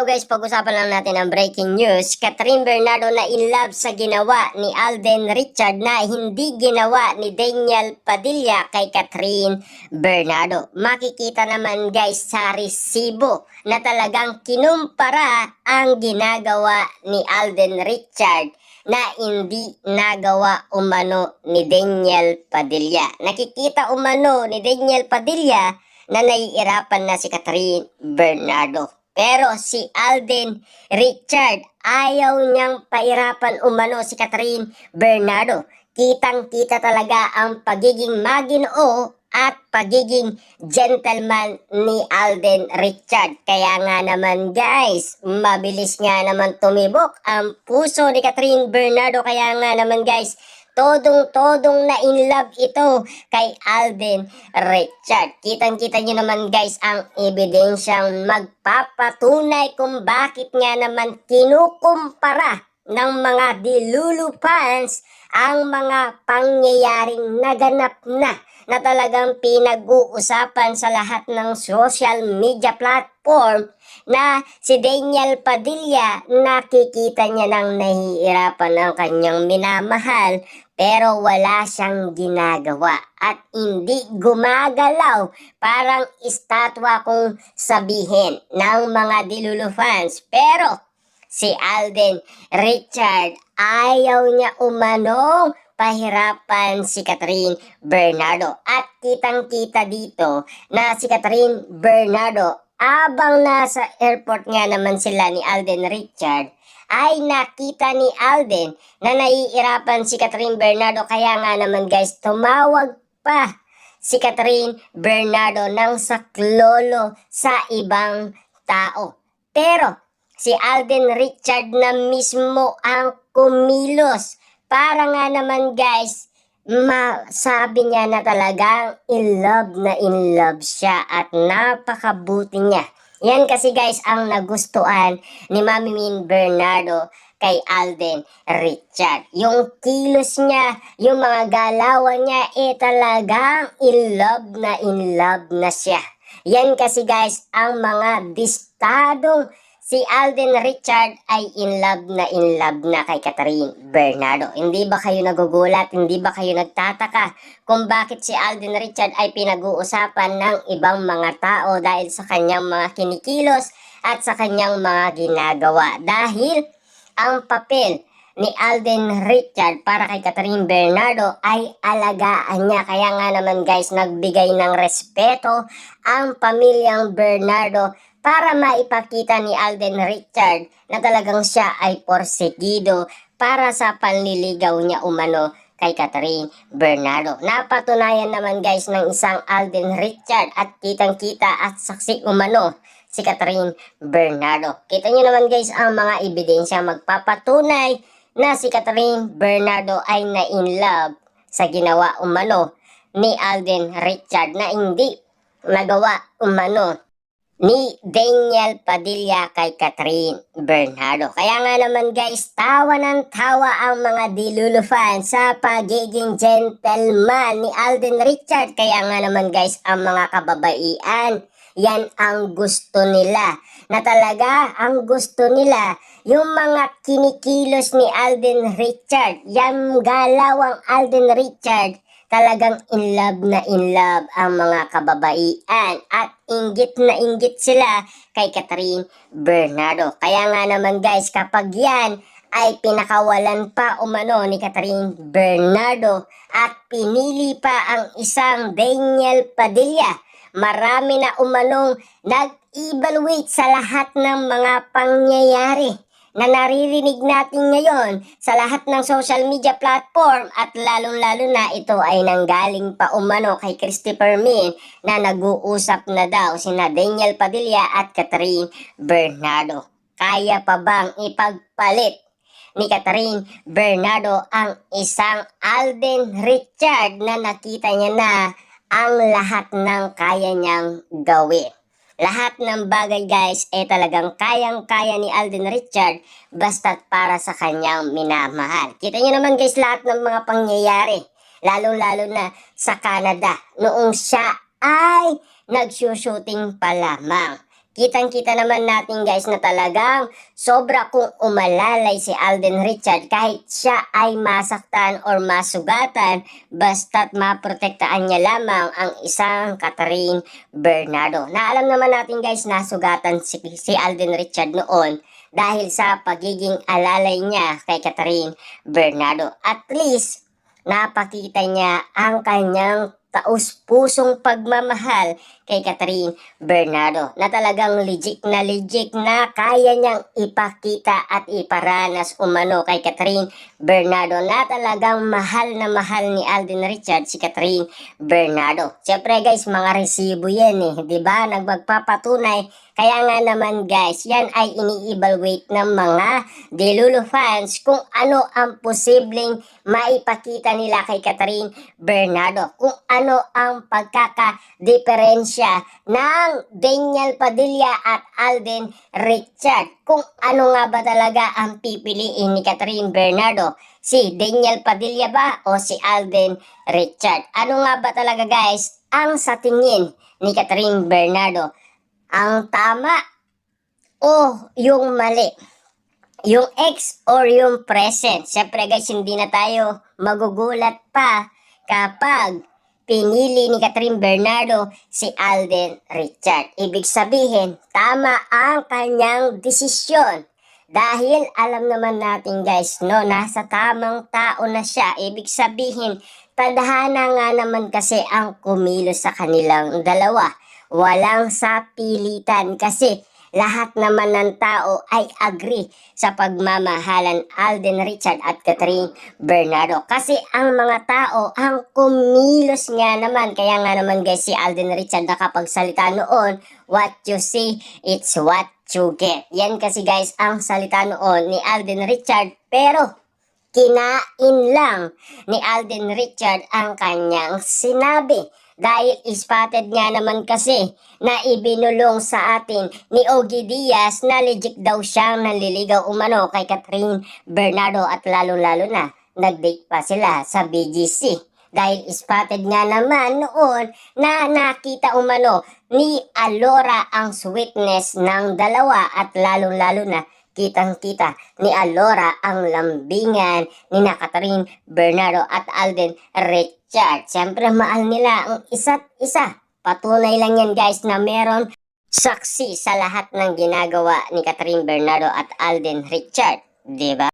guys, pag-usapan lang natin ang breaking news. Catherine Bernardo na in love sa ginawa ni Alden Richard na hindi ginawa ni Daniel Padilla kay Catherine Bernardo. Makikita naman guys sa resibo na talagang kinumpara ang ginagawa ni Alden Richard na hindi nagawa umano ni Daniel Padilla. Nakikita umano ni Daniel Padilla na naiirapan na si Catherine Bernardo. Pero si Alden Richard ayaw niyang pairapan umano si Catherine Bernardo. Kitang-kita talaga ang pagiging maginoo at pagiging gentleman ni Alden Richard. Kaya nga naman guys, mabilis nga naman tumibok ang puso ni Catherine Bernardo. Kaya nga naman guys, todong-todong na in love ito kay Alden Richard. Kitang-kita nyo naman guys ang ebidensyang magpapatunay kung bakit nga naman kinukumpara ng mga Delulu fans ang mga pangyayaring naganap na talagang pinag-uusapan sa lahat ng social media platform na si Daniel Padilla nakikita niya nang nahihirapan ang kanyang minamahal pero wala siyang ginagawa at hindi gumagalaw, parang estatwa kung sabihin ng mga Delulu fans. Pero si Alden Richard ayaw niya umanong pahirapan si Catherine Bernardo. At kitang-kita dito na si Catherine Bernardo, abang nasa airport nga naman sila ni Alden Richard, ay nakita ni Alden na naiirapan si Catherine Bernardo. Kaya nga naman guys, tumawag pa si Catherine Bernardo ng saklolo sa ibang tao. Pero si Alden Richard na mismo ang kumilos para nga naman guys, masabi niya na talagang in love siya at napakabuti niya. Yan kasi guys ang nagustuhan ni Mami Min Bernardo kay Alden Richard. Yung kilos niya, yung mga galawan niya, talagang in love na siya. Yan kasi guys ang mga distadong si Alden Richard ay in love na kay Catherine Bernardo. Hindi ba kayo nagugulat? Hindi ba kayo nagtataka kung bakit si Alden Richard ay pinag-uusapan ng ibang mga tao dahil sa kanyang mga kinikilos at sa kanyang mga ginagawa? Dahil ang papel ni Alden Richard para kay Catherine Bernardo ay alagaan niya. Kaya nga naman guys, nagbigay ng respeto ang pamilyang Bernardo para maipakita ni Alden Richard na talagang siya ay porsigido para sa panliligaw niya umano kay Catherine Bernardo. Napatunayan naman guys ng isang Alden Richard at kitang-kita at saksi umano si Catherine Bernardo. Kita nyo naman guys ang mga ebidensya magpapatunay na si Catherine Bernardo ay na-in love sa ginawa umano ni Alden Richard na hindi nagawa umano ni Daniel Padilla kay Catherine Bernardo. Kaya nga naman guys, tawa ng tawa ang mga Delulu fans sa pagiging gentleman ni Alden Richard. Kaya nga naman guys, ang mga kababaihan, yan ang gusto nila. Na talaga, ang gusto nila, yung mga kinikilos ni Alden Richard, yung galawang Alden Richard, talagang in love ang mga kababaihan at inggit na inggit sila kay Catherine Bernardo. Kaya nga naman guys, kapag yan ay pinakawalan pa umano ni Catherine Bernardo at pinili pa ang isang Daniel Padilla, marami na umanong nag-evaluate sa lahat ng mga pangyayari na naririnig natin ngayon sa lahat ng social media platform at lalong-lalo na ito ay nanggaling pa umano kay Christopher Min na nag-uusap na daw sina Daniel Padilla at Catherine Bernardo. Kaya pa bang ipagpalit ni Catherine Bernardo ang isang Alden Richard na nakita niya na ang lahat ng kaya niyang gawin? Lahat ng bagay guys ay talagang kayang-kaya ni Alden Richard basta't para sa kanyang minamahal. Kita nyo naman guys lahat ng mga pangyayari, lalong-lalo na sa Canada noong siya ay nagsushooting pa lamang. kitang-kita naman natin guys na talagang sobra kung umalalay si Alden Richard kahit siya ay masaktan or masugatan basta't maprotektaan niya lamang ang isang Catherine Bernardo. Na alam naman natin guys na sugatan si Alden Richard noon dahil sa pagiging alalay niya kay Catherine Bernardo. At least napakita niya ang kanyang taus-pusong pagmamahal kay Catherine Bernardo na talagang legit na kaya niyang ipakita at iparanas umano kay Catherine Bernardo na talagang mahal na mahal ni Alden Richard si Catherine Bernardo. Siyempre guys, mga resibo yan diba? Nagpagpapatunay. Kaya nga naman guys, yan ay ini-evaluate ng mga Delulu fans kung ano ang posibleng maipakita nila kay Catherine Bernardo. Kung ano ang pagkakadiferensya ng Daniel Padilla at Alden Richard. Kung ano nga ba talaga ang pipiliin ni Catherine Bernardo. Si Daniel Padilla ba o si Alden Richard? Ano nga ba talaga guys ang sa tingin ni Catherine Bernardo? Ang tama o yung mali? Yung ex or yung present? Siyempre guys, hindi na tayo magugulat pa kapag pinili ni Catherine Bernardo si Alden Richard. Ibig sabihin, tama ang kanyang desisyon. Dahil alam naman natin guys, no, nasa tamang tao na siya. Ibig sabihin, tadhana nga naman kasi ang kumilos sa kanilang dalawa. Walang sapilitan kasi lahat naman ng tao ay agree sa pagmamahalan Alden Richard at Catherine Bernardo. Kasi ang mga tao ang kumilos nga naman. Kaya nga naman guys si Alden Richard nakapagsalita noon, what you see, it's what you get. Yan kasi guys ang salita noon ni Alden Richard. Pero kinain lang ni Alden Richard ang kanyang sinabi. Dahil spotted nga naman kasi na ibinulong sa atin ni Ogie Diaz na legit daw siyang nanliligaw umano kay Catherine Bernardo at lalo-lalo na nag-date pa sila sa BGC. Dahil spotted nga naman noon na nakita umano ni Alora ang sweetness ng dalawa at lalo-lalo na kitang-kita ni Alora ang lambingan ni Catherine Bernardo at Alden Richard. Siyempre mahal nila ang isa't isa. Patunay lang yan guys na meron saksi sa lahat ng ginagawa ni Catherine Bernardo at Alden Richard. Diba?